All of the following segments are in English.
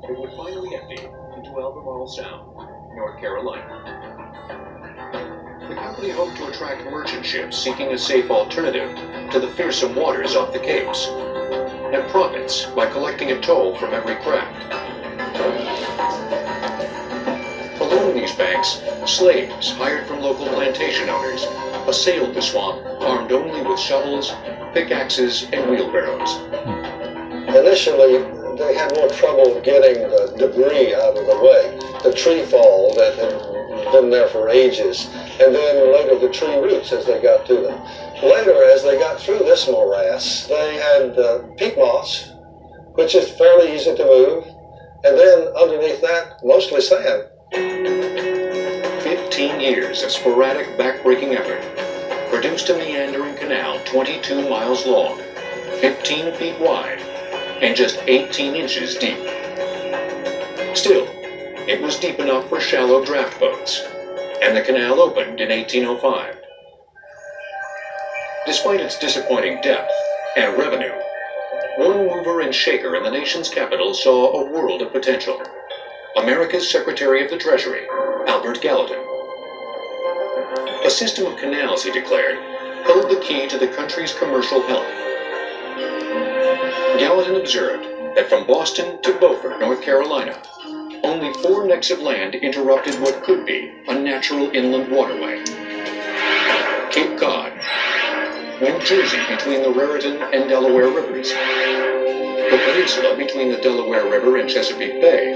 it would finally empty into Albemarle Sound, North Carolina. The company hoped to attract merchant ships seeking a safe alternative to the fearsome waters off the capes, and profits by collecting a toll from every craft. Along these banks, slaves hired from local plantation owners assailed the swamp armed only with shovels, pickaxes, and wheelbarrows. Initially, they had more trouble getting the debris out of the way, the tree fall that had been there for ages, and then later the tree roots as they got to them. Later, as they got through this morass, they had peat moss, which is fairly easy to move, and then underneath that, mostly sand. 15 years of sporadic backbreaking effort produced a meandering canal 22 miles long, 15 feet wide, and just 18 inches deep. Still, it was deep enough for shallow draft boats, and the canal opened in 1805. Despite its disappointing depth and revenue, one mover and shaker in the nation's capital saw a world of potential. America's Secretary of the Treasury, Albert Gallatin. A system of canals, he declared, held the key to the country's commercial health. Gallatin observed that from Boston to Beaufort, North Carolina, only 4 necks of land interrupted what could be a natural inland waterway. Cape Cod, New Jersey between the Raritan and Delaware rivers, the peninsula between the Delaware River and Chesapeake Bay,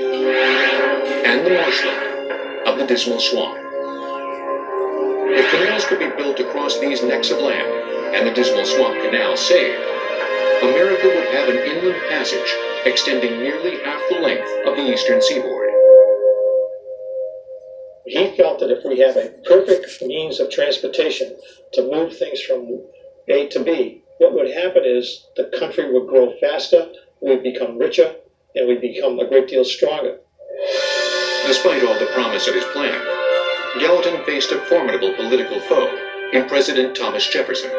and the marshland of the Dismal Swamp. If canals could be built across these necks of land, and the Dismal Swamp Canal saved, America would have an inland passage extending nearly half the length of the eastern seaboard. He felt that if we have a perfect means of transportation to move things from A to B, what would happen is the country would grow faster, we would become richer, and we'd become a great deal stronger. Despite all the promise of his plan, Gallatin faced a formidable political foe in President Thomas Jefferson.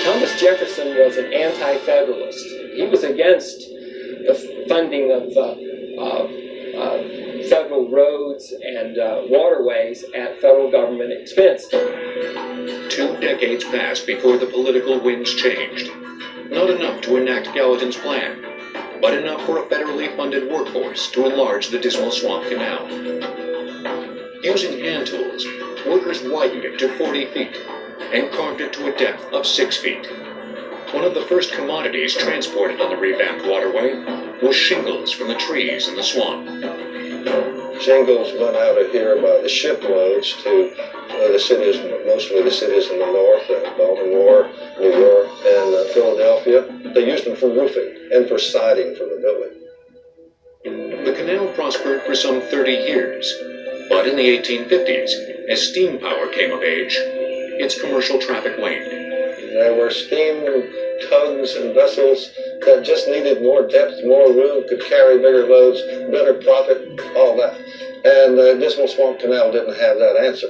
Thomas Jefferson was an anti-federalist. He was against the funding of federal roads and waterways at federal government expense. 2 decades passed before the political winds changed. Not enough to enact Gallatin's plan, but enough for a federally funded workforce to enlarge the Dismal Swamp Canal. Using hand tools, workers widened it to 40 feet and carved it to a depth of 6 feet. One of the first commodities transported on the revamped waterway was shingles from the trees in the swamp. Shingles went out of here by the shiploads to the cities, mostly the cities in the north, Baltimore, New York, and Philadelphia. They used them for roofing and for siding for the building. The canal prospered for some 30 years, but in the 1850s, as steam power came of age, its commercial traffic waned. There were steam tugs and vessels that just needed more depth, more room, could carry bigger loads, better profit, all that. And the Dismal Swamp Canal didn't have that answer.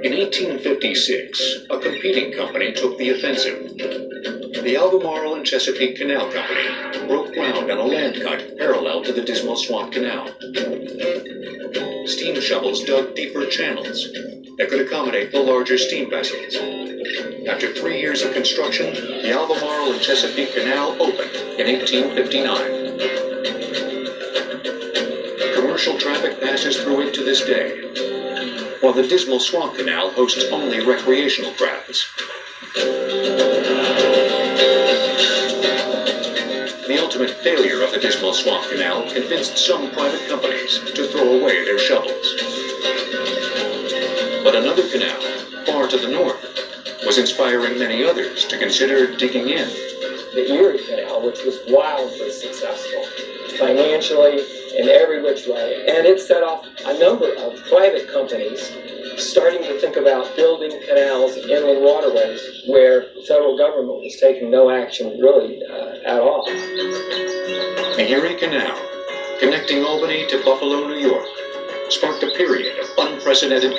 In 1856, a competing company took the offensive. The Albemarle and Chesapeake Canal Company broke ground on a land cut parallel to the Dismal Swamp Canal. Steam shovels dug deeper channels that could accommodate the larger steam vessels. After 3 years of construction, the Albemarle and Chesapeake Canal opened in 1859. Commercial traffic passes through it to this day, while the Dismal Swamp Canal hosts only recreational crafts. The ultimate failure of the Dismal Swamp Canal convinced some private companies to throw away their shovels. But another canal, far to the north, was inspiring many others to consider digging in. The Erie Canal, which was wildly successful, financially, in every which way, and it set off a number of private companies starting to think about building canals, inland waterways, where the federal government was taking no action really at all. The Erie Canal, connecting Albany to Buffalo, New York, sparked a period of unprecedented